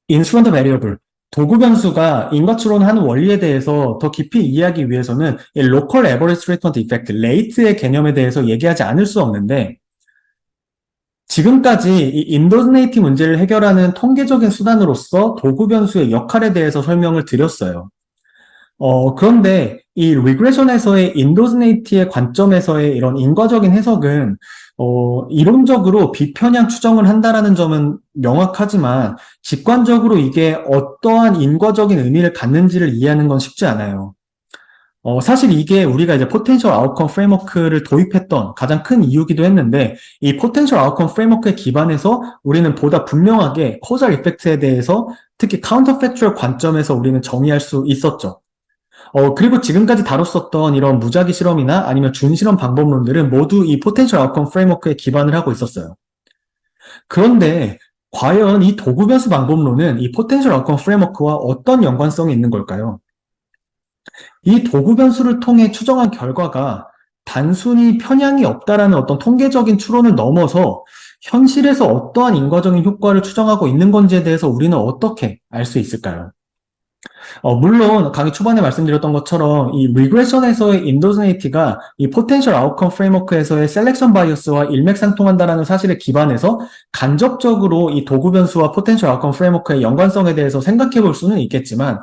인스트루먼트 베리어블, 도구 변수가 인과추론하는 원리에 대해서 더 깊이 이해하기 위해서는 이 로컬 에버리지 트리트먼트 이펙트, 레이트의 개념에 대해서 얘기하지 않을 수 없는데, 지금까지 이 인도네이티 문제를 해결하는 통계적인 수단으로서 도구 변수의 역할에 대해서 설명을 드렸어요. 그런데 이 리그레션에서의 인도즈네이티의 관점에서의 이런 인과적인 해석은 이론적으로 비편향 추정을 한다라는 점은 명확하지만 직관적으로 이게 어떠한 인과적인 의미를 갖는지를 이해하는 건 쉽지 않아요. 사실 이게 우리가 이제 포텐셜 아웃컴 프레임워크를 도입했던 가장 큰 이유기도 했는데 이 포텐셜 아웃컴 프레임워크에 기반해서 우리는 보다 분명하게 코잘 이펙트에 대해서 특히 카운터 팩추얼 관점에서 우리는 정의할 수 있었죠. 그리고 지금까지 다뤘었던 이런 무작위 실험이나 아니면 준실험 방법론들은 모두 이 포텐셜 아웃컴 프레임워크에 기반을 하고 있었어요. 그런데 과연 이 도구 변수 방법론은 이 포텐셜 아웃컴 프레임워크와 어떤 연관성이 있는 걸까요? 이 도구 변수를 통해 추정한 결과가 단순히 편향이 없다라는 어떤 통계적인 추론을 넘어서 현실에서 어떠한 인과적인 효과를 추정하고 있는 건지에 대해서 우리는 어떻게 알 수 있을까요? 물론 강의 초반에 말씀드렸던 것처럼 이 리그레션에서의 인도즈네이티가 이 포텐셜 아웃컴 프레임워크에서의 셀렉션 바이어스와 일맥상통한다라는 사실에 기반해서 간접적으로 이 도구 변수와 포텐셜 아웃컴 프레임워크의 연관성에 대해서 생각해 볼 수는 있겠지만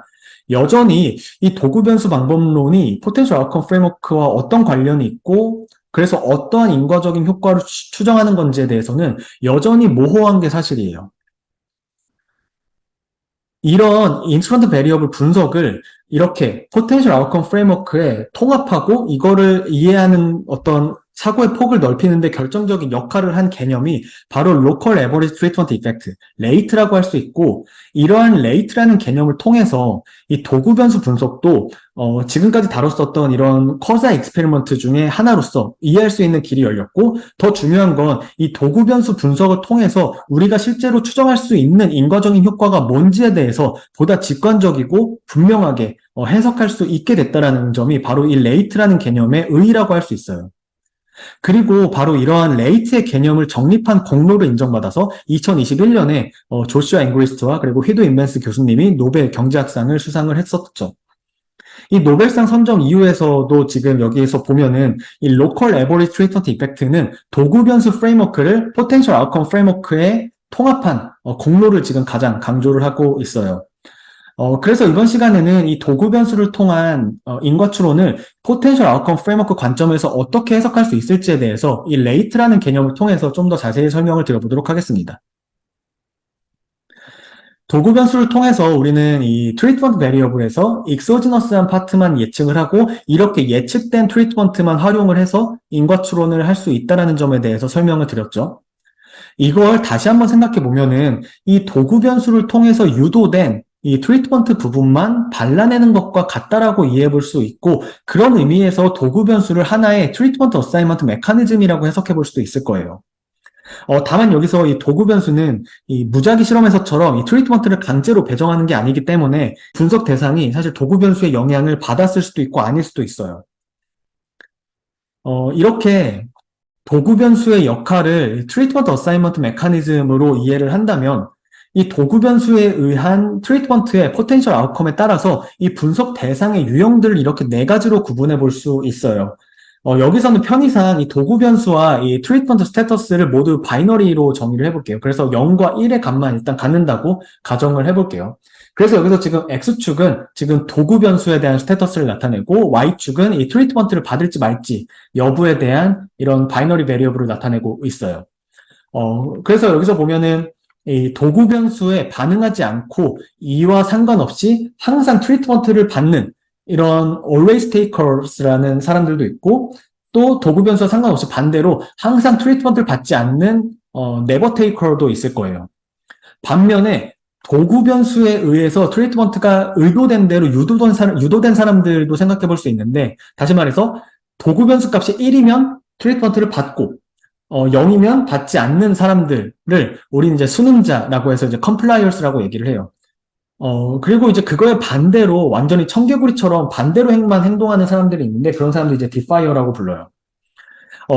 여전히 이 도구 변수 방법론이 포텐셜 아웃컴 프레임워크와 어떤 관련이 있고 그래서 어떠한 인과적인 효과를 추정하는 건지에 대해서는 여전히 모호한 게 사실이에요. 이런 인스트루먼트 베리어블 분석을 이렇게 포텐셜 아웃컴 프레임워크에 통합하고 이거를 이해하는 어떤 사고의 폭을 넓히는데 결정적인 역할을 한 개념이 바로 로컬 에버리지 트리트먼트 이펙트, 레이트라고 할 수 있고 이러한 레이트라는 개념을 통해서 이 도구 변수 분석도 지금까지 다뤘었던 이런 커자 익스페리먼트 중에 하나로서 이해할 수 있는 길이 열렸고 더 중요한 건 이 도구 변수 분석을 통해서 우리가 실제로 추정할 수 있는 인과적인 효과가 뭔지에 대해서 보다 직관적이고 분명하게 해석할 수 있게 됐다는 점이 바로 이 레이트라는 개념의 의의라고 할 수 있어요. 그리고 바로 이러한 레이트의 개념을 정립한 공로를 인정받아서 2021년에 조슈아 앵그리스트와 그리고 휘도 인벤스 교수님이 노벨 경제학상을 수상을 했었죠. 이 노벨상 선정 이후에서도 지금 여기에서 보면은 이 로컬 에버리지 트리트먼트 이펙트는 도구 변수 프레임워크를 포텐셜 아웃컴 프레임워크에 통합한 공로를 지금 가장 강조를 하고 있어요. 그래서 이번 시간에는 이 도구 변수를 통한 인과추론을 포텐셜 아웃컴 프레임워크 관점에서 어떻게 해석할 수 있을지에 대해서 이 레이트라는 개념을 통해서 좀 더 자세히 설명을 드려보도록 하겠습니다. 도구 변수를 통해서 우리는 이 트리트먼트 베리어블에서 익소지너스한 파트만 예측을 하고 이렇게 예측된 트리트먼트만 활용을 해서 인과추론을 할 수 있다는 점에 대해서 설명을 드렸죠. 이걸 다시 한번 생각해 보면은 이 도구 변수를 통해서 유도된 이 트리트먼트 부분만 발라내는 것과 같다라고 이해해 볼 수 있고 그런 의미에서 도구 변수를 하나의 트리트먼트 어사이먼트 메커니즘이라고 해석해 볼 수도 있을 거예요. 다만 여기서 이 도구 변수는 이 무작위 실험에서처럼 이 트리트먼트를 강제로 배정하는 게 아니기 때문에 분석 대상이 사실 도구 변수의 영향을 받았을 수도 있고 아닐 수도 있어요. 이렇게 도구 변수의 역할을 트리트먼트 어사이먼트 메커니즘으로 이해를 한다면 이 도구 변수에 의한 트리트먼트의 포텐셜 아웃컴에 따라서 이 분석 대상의 유형들을 이렇게 네 가지로 구분해 볼 수 있어요. 여기서는 편의상 이 도구 변수와 이 트리트먼트 스테터스를 모두 바이너리로 정의를 해볼게요. 그래서 0과 1의 값만 일단 갖는다고 가정을 해볼게요. 그래서 여기서 지금 X축은 지금 도구 변수에 대한 스테터스를 나타내고 Y축은 이 트리트먼트를 받을지 말지 여부에 대한 이런 바이너리 베리어블을 나타내고 있어요. 그래서 여기서 보면은 이 도구 변수에 반응하지 않고 이와 상관없이 항상 트리트먼트를 받는 이런 always takers라는 사람들도 있고 또 도구 변수와 상관없이 반대로 항상 트리트먼트를 받지 않는 never taker도 있을 거예요. 반면에 도구 변수에 의해서 트리트먼트가 의도된 대로 유도된 사람들도 생각해 볼 수 있는데 다시 말해서 도구 변수 값이 1이면 트리트먼트를 받고 0이면 받지 않는 사람들을 우리는 이제 수능자라고 해서 이제 compliers라고 얘기를 해요. 그리고 이제 그거에 반대로 완전히 청개구리처럼 반대로 행동하는 사람들이 있는데 그런 사람들 이제 defier라고 불러요.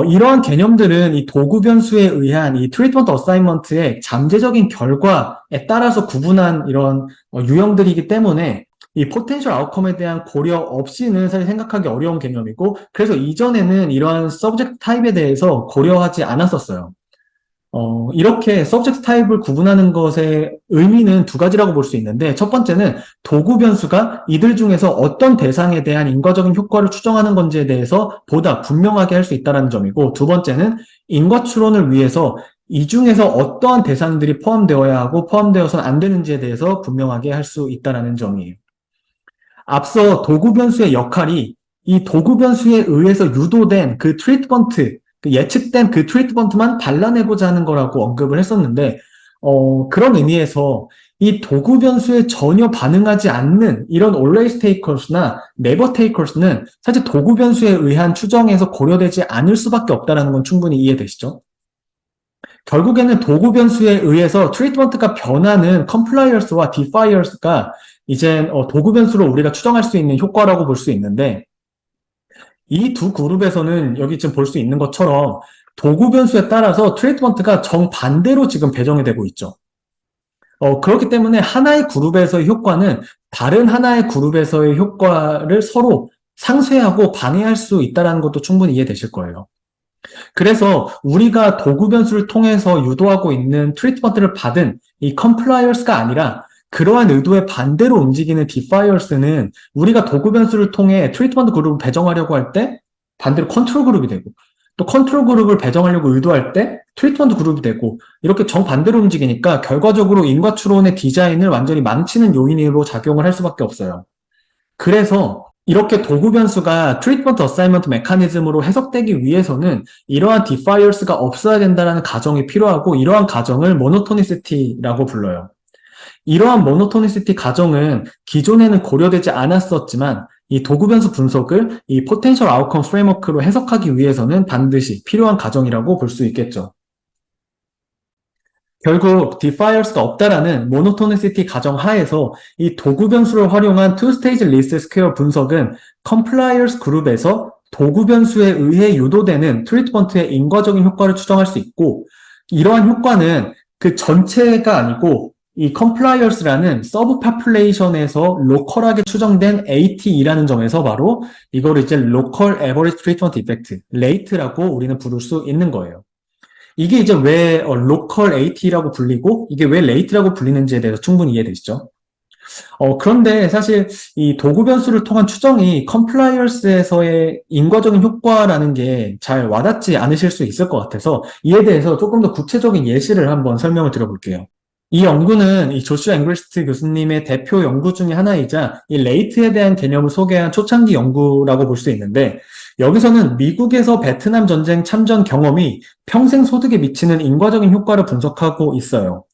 이러한 개념들은 이 도구 변수에 의한 이 트리트먼트 어사인먼트의 잠재적인 결과에 따라서 구분한 이런 유형들이기 때문에 이 포텐셜 아웃컴에 대한 고려 없이는 사실 생각하기 어려운 개념이고, 그래서 이전에는 이러한 서브젝트 타입에 대해서 고려하지 않았었어요. 이렇게 서브젝트 타입을 구분하는 것의 의미는 두 가지라고 볼 수 있는데, 첫 번째는 도구 변수가 이들 중에서 어떤 대상에 대한 인과적인 효과를 추정하는 건지에 대해서 보다 분명하게 할 수 있다는 점이고, 두 번째는 인과 추론을 위해서 이 중에서 어떠한 대상들이 포함되어야 하고 포함되어서는 안 되는지에 대해서 분명하게 할 수 있다는 점이에요. 앞서 도구 변수의 역할이 이 도구 변수에 의해서 유도된 그 트리트먼트, 그 예측된 그 트리트먼트만 발라내고자 하는 거라고 언급을 했었는데, 그런 의미에서 이 도구 변수에 전혀 반응하지 않는 이런 always takers나 never takers는 사실 도구 변수에 의한 추정에서 고려되지 않을 수밖에 없다는 건 충분히 이해되시죠? 결국에는 도구 변수에 의해서 트리트먼트가 변하는 컴플라이어스와 디파이어스가 이제 도구 변수로 우리가 추정할 수 있는 효과라고 볼 수 있는데, 이 두 그룹에서는 여기 지금 볼 수 있는 것처럼 도구 변수에 따라서 트리트먼트가 정반대로 지금 배정이 되고 있죠. 그렇기 때문에 하나의 그룹에서의 효과는 다른 하나의 그룹에서의 효과를 서로 상쇄하고 방해할 수 있다는 것도 충분히 이해되실 거예요. 그래서 우리가 도구 변수를 통해서 유도하고 있는 트리트먼트를 받은 이 컴플라이어스가 아니라 그러한 의도에 반대로 움직이는 디파이어스는 우리가 도구 변수를 통해 트리트먼트 그룹을 배정하려고 할 때 반대로 컨트롤 그룹이 되고, 또 컨트롤 그룹을 배정하려고 의도할 때 트리트먼트 그룹이 되고, 이렇게 정반대로 움직이니까 결과적으로 인과 추론의 디자인을 완전히 망치는 요인으로 작용을 할 수밖에 없어요. 그래서 이렇게 도구 변수가 트리트먼트 어사인먼트 메커니즘으로 해석되기 위해서는 이러한 디파이어스가 없어야 된다는 가정이 필요하고, 이러한 가정을 모노토니시티라고 불러요. 이러한 모노토니시티 가정은 기존에는 고려되지 않았었지만 이 도구 변수 분석을 이 포텐셜 아웃컴 프레임워크로 해석하기 위해서는 반드시 필요한 가정이라고 볼 수 있겠죠. 결국 디파이어스가 없다라는 모노토니시티 가정 하에서 이 도구 변수를 활용한 투 스테이지 리스트 스퀘어 분석은 컴플라이어스 그룹에서 도구 변수에 의해 유도되는 트리트먼트의 인과적인 효과를 추정할 수 있고, 이러한 효과는 그 전체가 아니고 이 컴플라이어스라는 서브 파퓰레이션에서 로컬하게 추정된 ATE라는 점에서 바로 이거를 이제 로컬 에버리지 트리트먼트 이펙트, 레이트라고 우리는 부를 수 있는 거예요. 이게 이제 왜 로컬 AT라고 불리고 이게 왜 레이트라고 불리는지에 대해서 충분히 이해되시죠? 그런데 사실 이 도구 변수를 통한 추정이 컴플라이어스에서의 인과적인 효과라는 게 잘 와닿지 않으실 수 있을 것 같아서 이에 대해서 조금 더 구체적인 예시를 한번 설명을 드려볼게요. 이 연구는 이 조슈아 앵글스트 교수님의 대표 연구 중에 하나이자 이 레이트에 대한 개념을 소개한 초창기 연구라고 볼 수 있는데, 여기서는 미국에서 베트남 전쟁 참전 경험이 평생 소득에 미치는 인과적인 효과를 분석하고 있어요.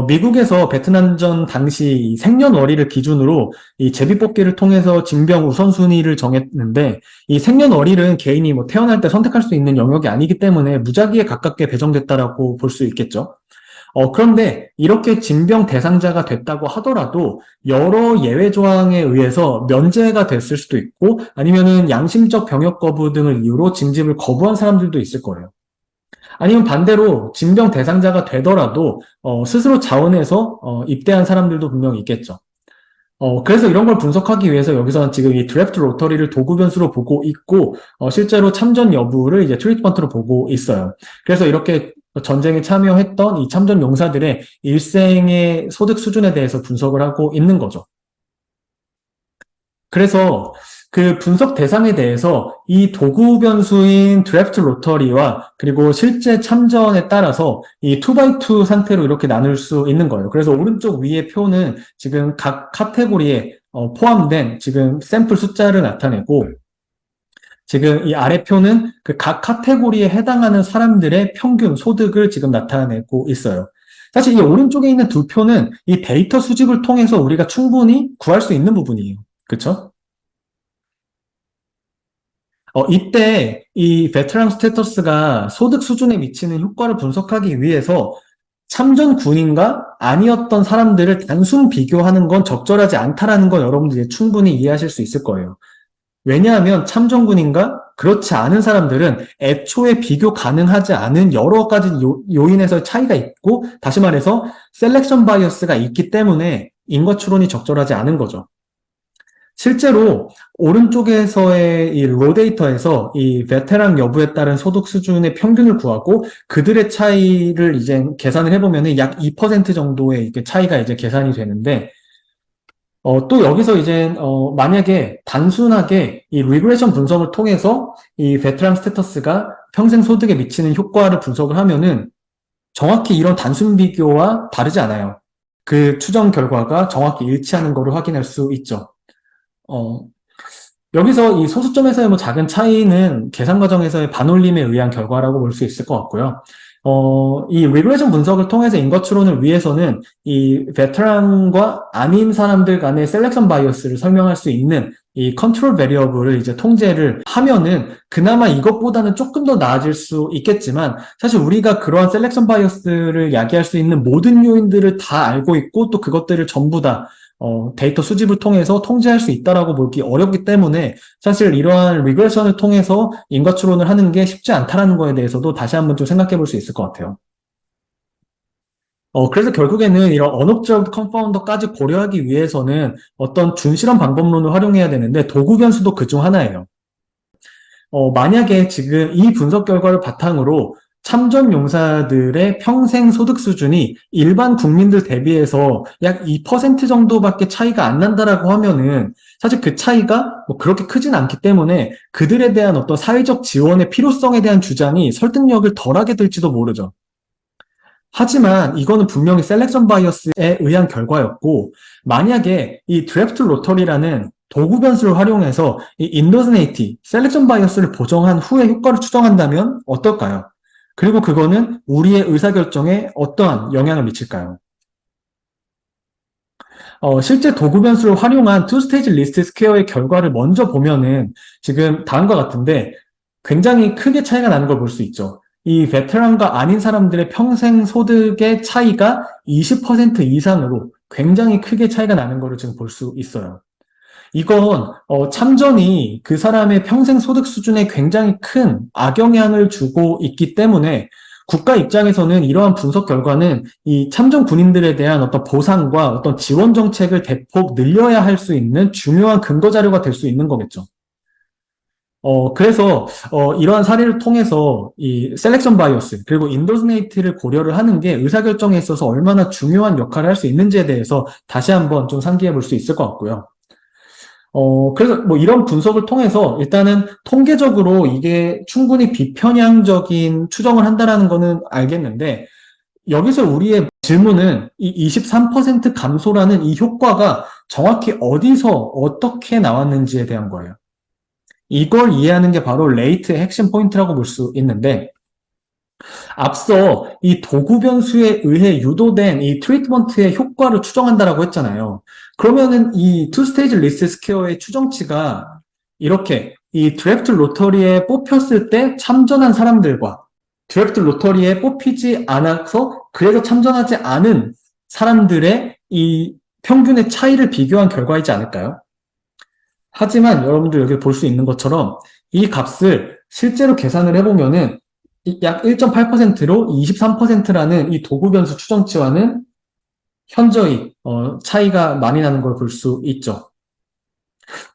미국에서 베트남전 당시 생년월일을 기준으로 이 제비뽑기를 통해서 징병 우선순위를 정했는데, 이 생년월일은 개인이 뭐 태어날 때 선택할 수 있는 영역이 아니기 때문에 무작위에 가깝게 배정됐다라고 볼 수 있겠죠. 그런데 이렇게 징병 대상자가 됐다고 하더라도 여러 예외 조항에 의해서 면제가 됐을 수도 있고, 아니면은 양심적 병역 거부 등을 이유로 징집을 거부한 사람들도 있을 거예요. 아니면 반대로 징병 대상자가 되더라도 스스로 자원해서 입대한 사람들도 분명히 있겠죠. 그래서 이런 걸 분석하기 위해서 여기서는 지금 이 드래프트 로터리를 도구 변수로 보고 있고, 실제로 참전 여부를 이제 트리트먼트로 보고 있어요. 그래서 이렇게 전쟁에 참여했던 이 참전 용사들의 일생의 소득 수준에 대해서 분석을 하고 있는 거죠. 그래서 그 분석 대상에 대해서 이 도구 변수인 드래프트 로터리와 그리고 실제 참전에 따라서 이 2x2 상태로 이렇게 나눌 수 있는 거예요. 그래서 오른쪽 위의 표는 지금 각 카테고리에 포함된 지금 샘플 숫자를 나타내고, 지금 이 아래 표는 그 각 카테고리에 해당하는 사람들의 평균 소득을 지금 나타내고 있어요. 사실 이 오른쪽에 있는 두 표는 이 데이터 수집을 통해서 우리가 충분히 구할 수 있는 부분이에요. 그쵸? 이때 이 베테랑 스테터스가 소득 수준에 미치는 효과를 분석하기 위해서 참전 군인과 아니었던 사람들을 단순 비교하는 건 적절하지 않다라는 건 여러분들이 충분히 이해하실 수 있을 거예요. 왜냐하면 참전 군인과 그렇지 않은 사람들은 애초에 비교 가능하지 않은 여러 가지 요인에서의 차이가 있고, 다시 말해서 셀렉션 바이어스가 있기 때문에 인과 추론이 적절하지 않은 거죠. 실제로 오른쪽에서의 이 로 데이터에서 이 베테랑 여부에 따른 소득 수준의 평균을 구하고 그들의 차이를 이제 계산을 해보면 약 2% 정도의 차이가 이제 계산이 되는데, 또 여기서 이제 만약에 단순하게 이 리그레션 분석을 통해서 이 베테랑 스테터스가 평생 소득에 미치는 효과를 분석을 하면은 정확히 이런 단순 비교와 다르지 않아요. 그 추정 결과가 정확히 일치하는 것을 확인할 수 있죠. 어, 여기서 이 소수점에서의 뭐 작은 차이는 계산 과정에서의 반올림에 의한 결과라고 볼 수 있을 것 같고요. 이 리그레션 분석을 통해서 인과 추론을 위해서는 이 베테랑과 아닌 사람들 간의 셀렉션 바이어스를 설명할 수 있는 이 컨트롤 베리어블을 이제 통제를 하면은 그나마 이것보다는 조금 더 나아질 수 있겠지만, 사실 우리가 그러한 셀렉션 바이어스를 야기할 수 있는 모든 요인들을 다 알고 있고 또 그것들을 전부 다 데이터 수집을 통해서 통제할 수 있다라고 보기 어렵기 때문에 사실 이러한 리그레션을 통해서 인과 추론을 하는 게 쉽지 않다라는 거에 대해서도 다시 한번 좀 생각해 볼 수 있을 것 같아요. 그래서 결국에는 이런 언옵저브드 컨파운더까지 고려하기 위해서는 어떤 준실험 방법론을 활용해야 되는데 도구 변수도 그중 하나예요. 만약에 지금 이 분석 결과를 바탕으로 참전 용사들의 평생 소득 수준이 일반 국민들 대비해서 약 2% 정도밖에 차이가 안 난다라고 하면은 사실 그 차이가 뭐 그렇게 크진 않기 때문에 그들에 대한 어떤 사회적 지원의 필요성에 대한 주장이 설득력을 덜하게 될지도 모르죠. 하지만 이거는 분명히 셀렉션 바이어스에 의한 결과였고, 만약에 이 드래프트 로터리라는 도구 변수를 활용해서 이 인더스네이티, 셀렉션 바이어스를 보정한 후에 효과를 추정한다면 어떨까요? 그리고 그거는 우리의 의사결정에 어떠한 영향을 미칠까요? 실제 도구 변수를 활용한 투 스테이지 리스트 스퀘어의 결과를 먼저 보면은 지금 다음과 같은데 굉장히 크게 차이가 나는 걸 볼 수 있죠. 이 베테랑과 아닌 사람들의 평생 소득의 차이가 20% 이상으로 굉장히 크게 차이가 나는 것을 지금 볼 수 있어요. 이건 참전이 그 사람의 평생 소득 수준에 굉장히 큰 악영향을 주고 있기 때문에 국가 입장에서는 이러한 분석 결과는 이 참전 군인들에 대한 어떤 보상과 어떤 지원 정책을 대폭 늘려야 할 수 있는 중요한 근거 자료가 될 수 있는 거겠죠. 그래서 이러한 사례를 통해서 이 셀렉션 바이어스 그리고 인더스네이트를 고려를 하는 게 의사결정에 있어서 얼마나 중요한 역할을 할 수 있는지에 대해서 다시 한번 좀 상기해 볼 수 있을 것 같고요. 그래서 뭐 이런 분석을 통해서 일단은 통계적으로 이게 충분히 비편향적인 추정을 한다라는 거는 알겠는데, 여기서 우리의 질문은 이 23% 감소라는 이 효과가 정확히 어디서 어떻게 나왔는지에 대한 거예요. 이걸 이해하는 게 바로 레이트의 핵심 포인트라고 볼 수 있는데, 앞서 이 도구 변수에 의해 유도된 이 트리트먼트의 효과를 추정한다라고 했잖아요. 그러면은 이 투 스테이지 리스트 스퀘어의 추정치가 이렇게 이 드래프트 로터리에 뽑혔을 때 참전한 사람들과 드래프트 로터리에 뽑히지 않아서 그래서 참전하지 않은 사람들의 이 평균의 차이를 비교한 결과이지 않을까요? 하지만 여러분들 여기 볼 수 있는 것처럼 이 값을 실제로 계산을 해보면은 약 1.8%로 23%라는 이 도구 변수 추정치와는 현저히 차이가 많이 나는 걸 볼 수 있죠.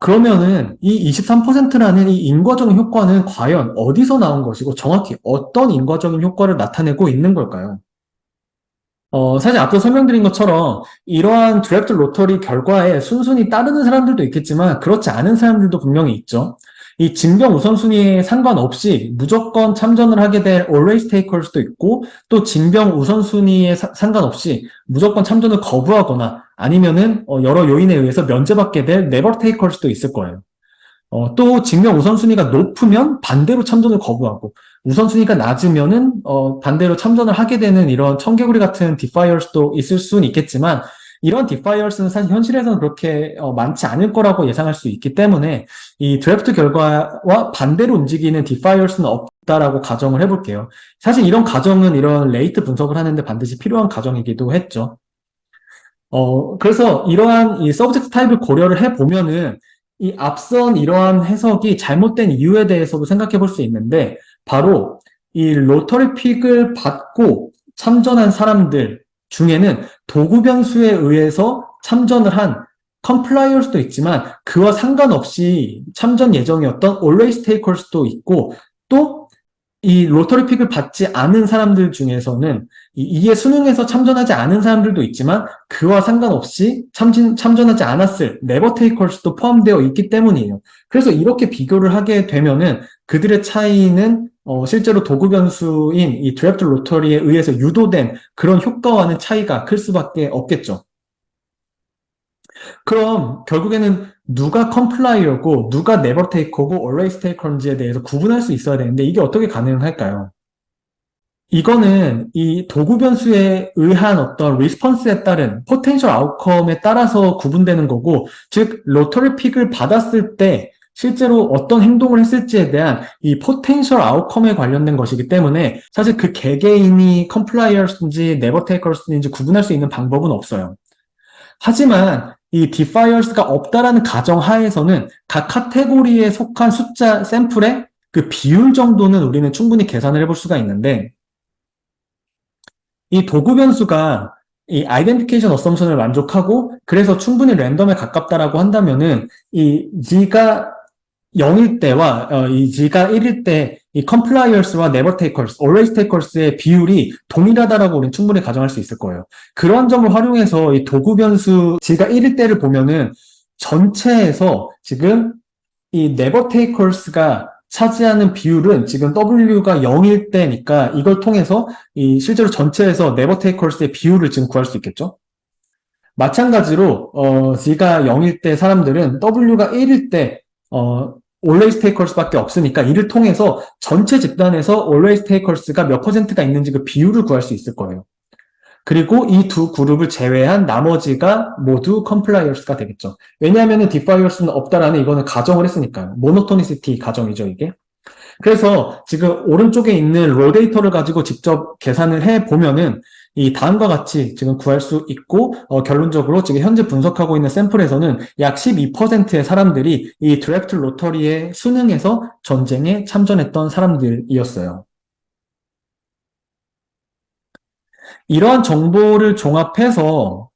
그러면은 이 23%라는 이 인과적인 효과는 과연 어디서 나온 것이고 정확히 어떤 인과적인 효과를 나타내고 있는 걸까요? 사실 앞서 설명드린 것처럼 이러한 드래프트 로터리 결과에 순순히 따르는 사람들도 있겠지만 그렇지 않은 사람들도 분명히 있죠. 이 징병 우선순위에 상관없이 무조건 참전을 하게 될 always taker 수도 있고, 또 징병 우선순위에 상관없이 무조건 참전을 거부하거나 아니면은 여러 요인에 의해서 면제받게 될 never taker 수도 있을 거예요. 또 징병 우선순위가 높으면 반대로 참전을 거부하고, 우선순위가 낮으면은 반대로 참전을 하게 되는 이런 청개구리 같은 디파이어스도 있을 수는 있겠지만, 이런 디파이어스는 사실 현실에서는 그렇게 많지 않을 거라고 예상할 수 있기 때문에 이 드래프트 결과와 반대로 움직이는 디파이어스는 없다라고 가정을 해볼게요. 사실 이런 가정은 이런 레이트 분석을 하는데 반드시 필요한 가정이기도 했죠. 그래서 이러한 이 서브젝트 타입을 고려를 해보면은 이 앞선 이러한 해석이 잘못된 이유에 대해서도 생각해 볼 수 있는데, 바로 이 로터리 픽을 받고 참전한 사람들 중에는 도구 변수에 의해서 참전을 한 컴플라이어스도 있지만 그와 상관없이 참전 예정이었던 always takers도 있고, 또 이 로터리 픽을 받지 않은 사람들 중에서는 이에 수능에서 참전하지 않은 사람들도 있지만 그와 상관없이 참전하지 않았을 네버 테이커스도 포함되어 있기 때문이에요. 그래서 이렇게 비교를 하게 되면은 그들의 차이는 실제로 도구 변수인 이 드래프트 로터리에 의해서 유도된 그런 효과와는 차이가 클 수밖에 없겠죠. 그럼 결국에는 누가 컴플라이어고 누가 네버 테이커고 always 테이커인지에 대해서 구분할 수 있어야 되는데 이게 어떻게 가능할까요? 이거는 이 도구 변수에 의한 어떤 리스폰스에 따른 포텐셜 아웃컴에 따라서 구분되는 거고, 즉 로터리 픽을 받았을 때 실제로 어떤 행동을 했을지에 대한 이 포텐셜 아웃컴에 관련된 것이기 때문에 사실 그 개개인이 컴플라이어스인지 네버 테이커스인지 구분할 수 있는 방법은 없어요. 하지만 이 디파이어스가 없다라는 가정 하에서는 각 카테고리에 속한 숫자 샘플의 그 비율 정도는 우리는 충분히 계산을 해볼 수가 있는데, 이 도구 변수가 이 아이덴티케이션 어썸션을 만족하고 그래서 충분히 랜덤에 가깝다라고 한다면은 이 G가 0일 때와 이 G가 1일 때 이 컴플라이어스와 네버 테이커스, always takers의 비율이 동일하다라고 우리는 충분히 가정할 수 있을 거예요. 그런 점을 활용해서 이 도구 변수 G가 1일 때를 보면은 전체에서 지금 이 네버 테이커스가 차지하는 비율은 지금 W가 0일 때니까 이걸 통해서 이 실제로 전체에서 네버 테이커스의 비율을 지금 구할 수 있겠죠? 마찬가지로 G가 0일 때 사람들은 W가 1일 때 always takers밖에 없으니까 이를 통해서 전체 집단에서 always takers가 몇 퍼센트가 있는지 그 비율을 구할 수 있을 거예요. 그리고 이 두 그룹을 제외한 나머지가 모두 컴플라이어스가 되겠죠. 왜냐하면 디파이어스는 없다라는 이거는 가정을 했으니까요. 모노토니시티 가정이죠, 이게. 그래서 지금 오른쪽에 있는 로 데이터를 가지고 직접 계산을 해보면은 이 다음과 같이 지금 구할 수 있고, 결론적으로 지금 현재 분석하고 있는 샘플에서는 약 12%의 사람들이 이 드래프트 로터리의 수능에서 전쟁에 참전했던 사람들이었어요. 이러한 정보를 종합해서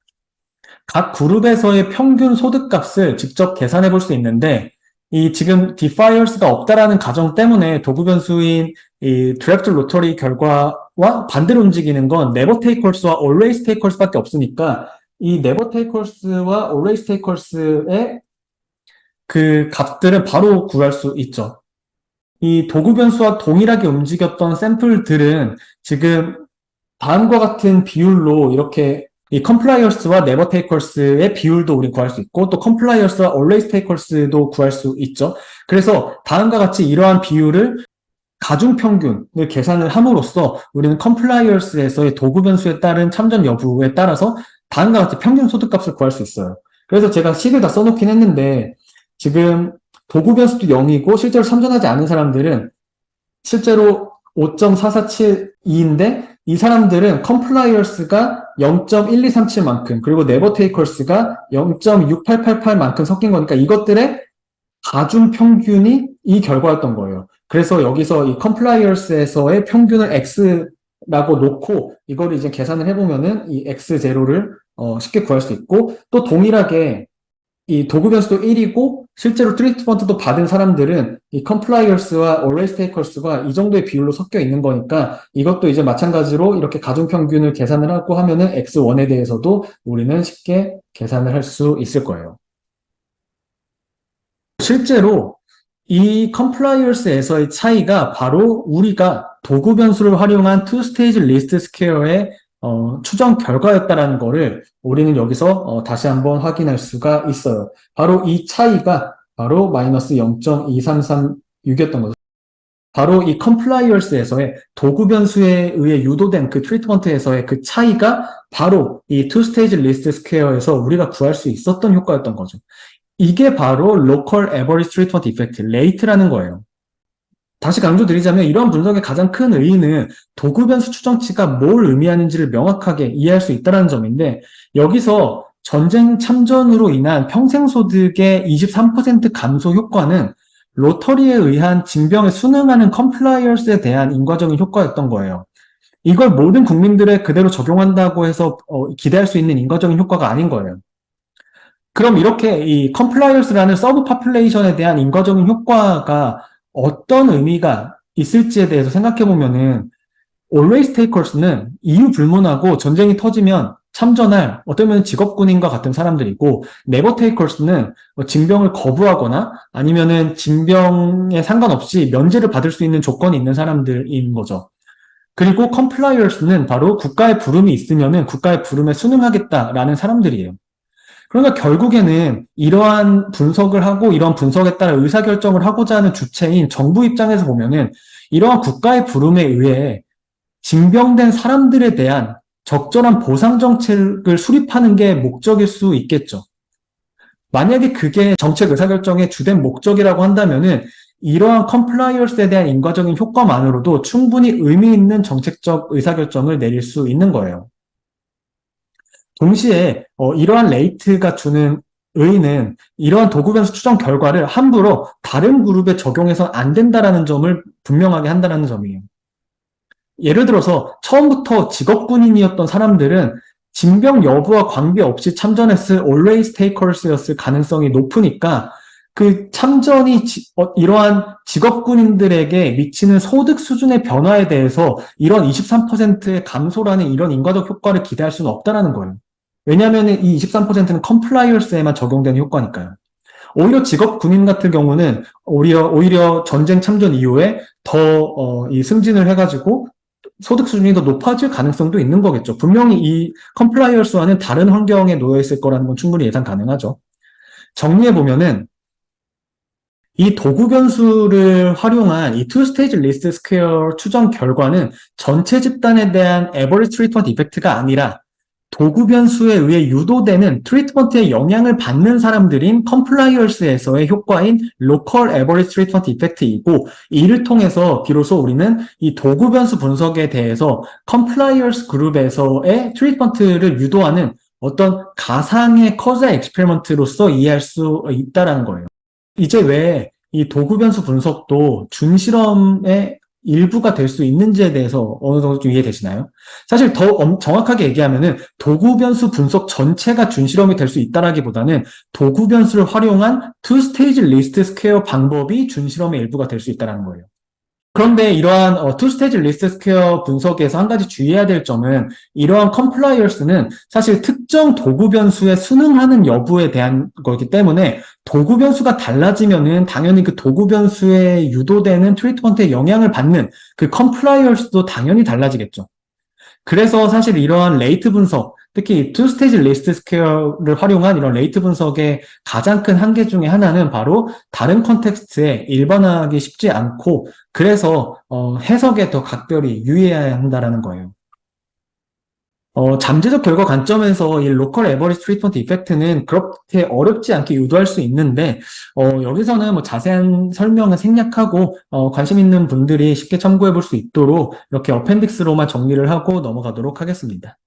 각 그룹에서의 평균 소득값을 직접 계산해 볼 수 있는데, 이 지금 디파이어스가 없다라는 가정 때문에 도구 변수인 이 드래프트 로터리 결과와 반대로 움직이는 건 네버 테이커스와 always 테이커스밖에 없으니까 이 네버 테이커스와 always 테이커스의 그 값들은 바로 구할 수 있죠. 이 도구 변수와 동일하게 움직였던 샘플들은 지금 다음과 같은 비율로 이렇게 이 컴플라이어스와 네버 테이커스의 비율도 우리 구할 수 있고 또 컴플라이어스와 always 테이커스도 구할 수 있죠. 그래서 다음과 같이 이러한 비율을 가중평균을 계산을 함으로써 우리는 컴플라이어스에서의 도구 변수에 따른 참전 여부에 따라서 다음과 같이 평균 소득값을 구할 수 있어요. 그래서 제가 식을 다 써놓긴 했는데 지금 도구 변수도 0이고 실제로 참전하지 않은 사람들은 실제로 5.4472인데 이 사람들은 컴플라이어스가 0.1237만큼 그리고 네버 테이커스가 0.6888만큼 섞인 거니까 이것들의 가중 평균이 이 결과였던 거예요. 그래서 여기서 이 컴플라이어스에서의 평균을 x라고 놓고 이거를 이제 계산을 해보면은 이 x0를 쉽게 구할 수 있고 또 동일하게 이 도구 변수도 1이고 실제로 트리트먼트도 받은 사람들은 이 컴플라이어스와 always takers가 이 정도의 비율로 섞여 있는 거니까 이것도 이제 마찬가지로 이렇게 가중평균을 계산을 하고 하면은 x1에 대해서도 우리는 쉽게 계산을 할 수 있을 거예요. 실제로 이 컴플라이어스에서의 차이가 바로 우리가 도구 변수를 활용한 투 스테이지 리스트 스퀘어의 추정 결과였다라는 거를 우리는 여기서 다시 한번 확인할 수가 있어요. 바로 이 차이가 바로 마이너스 0.2336이었던 거죠. 바로 이 컴플라이어스에서의 도구 변수에 의해 유도된 그 트리트먼트에서의 그 차이가 바로 이 투 스테이지 리스트 스퀘어에서 우리가 구할 수 있었던 효과였던 거죠. 이게 바로 Local Average Treatment Effect, 레이트라는 거예요. 다시 강조드리자면 이러한 분석의 가장 큰 의의는 도구 변수 추정치가 뭘 의미하는지를 명확하게 이해할 수 있다는 점인데 여기서 전쟁 참전으로 인한 평생소득의 23% 감소 효과는 로터리에 의한 징병에 순응하는 컴플라이언스에 대한 인과적인 효과였던 거예요. 이걸 모든 국민들에 그대로 적용한다고 해서 기대할 수 있는 인과적인 효과가 아닌 거예요. 그럼 이렇게 이 컴플라이언스라는 서브 파퓰레이션에 대한 인과적인 효과가 어떤 의미가 있을지에 대해서 생각해 보면은 always takers는 이유 불문하고 전쟁이 터지면 참전할 어쩌면 직업군인과 같은 사람들이고 never takers는 징병을 거부하거나 아니면은 징병에 상관없이 면제를 받을 수 있는 조건이 있는 사람들인 거죠. 그리고 compliers는 바로 국가의 부름이 있으면은 국가의 부름에 순응하겠다라는 사람들이에요. 그러니까 결국에는 이러한 분석을 하고 이러한 분석에 따라 의사결정을 하고자 하는 주체인 정부 입장에서 보면은 이러한 국가의 부름에 의해 징병된 사람들에 대한 적절한 보상 정책을 수립하는 게 목적일 수 있겠죠. 만약에 그게 정책 의사결정의 주된 목적이라고 한다면은 이러한 컴플라이언스에 대한 인과적인 효과만으로도 충분히 의미 있는 정책적 의사결정을 내릴 수 있는 거예요. 동시에 이러한 레이트가 주는 의의는 이러한 도구 변수 추정 결과를 함부로 다른 그룹에 적용해서 안 된다라는 점을 분명하게 한다는 점이에요. 예를 들어서 처음부터 직업군인이었던 사람들은 징병 여부와 관계없이 참전했을 always takers였을 가능성이 높으니까 그 참전이 이러한 직업군인들에게 미치는 소득 수준의 변화에 대해서 이런 23%의 감소라는 이런 인과적 효과를 기대할 수는 없다는 거예요. 왜냐하면 이 23%는 컴플라이언스에만 적용되는 효과니까요. 오히려 직업군인 같은 경우는 오히려 전쟁 참전 이후에 더 이 승진을 해가지고 소득 수준이 더 높아질 가능성도 있는 거겠죠. 분명히 이 컴플라이언스와는 다른 환경에 놓여 있을 거라는 건 충분히 예상 가능하죠. 정리해 보면은 이 도구 변수를 활용한 이 투스테이지 리스트 스퀘어 추정 결과는 전체 집단에 대한 에버리지 트리트먼트 이펙트가 아니라 도구 변수에 의해 유도되는 트리트먼트에 영향을 받는 사람들인 컴플라이언스에서의 효과인 로컬 에버리지 트리트먼트 이펙트이고 이를 통해서 비로소 우리는 이 도구 변수 분석에 대해서 컴플라이언스 그룹에서의 트리트먼트를 유도하는 어떤 가상의 커즈얼 엑스페리먼트로서 이해할 수 있다는 거예요. 이제 왜 이 도구 변수 분석도 준실험의 일부가 될 수 있는지에 대해서 어느 정도 좀 이해되시나요? 사실 더 정확하게 얘기하면은 도구 변수 분석 전체가 준실험이 될 수 있다라기보다는 도구 변수를 활용한 투 스테이지 리스트 스퀘어 방법이 준실험의 일부가 될 수 있다는 거예요. 그런데 이러한 투 스테이지 리스트 스퀘어 분석에서 한 가지 주의해야 될 점은 이러한 컴플라이언스는 사실 특정 도구 변수에 순응하는 여부에 대한 거기 때문에 도구 변수가 달라지면은 당연히 그 도구 변수에 유도되는 트리트먼트에 영향을 받는 그 컴플라이언스도 당연히 달라지겠죠. 그래서 사실 이러한 레이트 분석, 특히 투 스테이지 리스트 스퀘어를 활용한 이런 레이트 분석의 가장 큰 한계 중에 하나는 바로 다른 컨텍스트에 일반화하기 쉽지 않고 그래서 해석에 더 각별히 유의해야 한다는 거예요. 잠재적 결과 관점에서 이 로컬 에버리지 트리트먼트 이펙트는 그렇게 어렵지 않게 유도할 수 있는데 여기서는 뭐 자세한 설명은 생략하고 관심 있는 분들이 쉽게 참고해 볼 수 있도록 이렇게 어펜딕스로만 정리를 하고 넘어가도록 하겠습니다.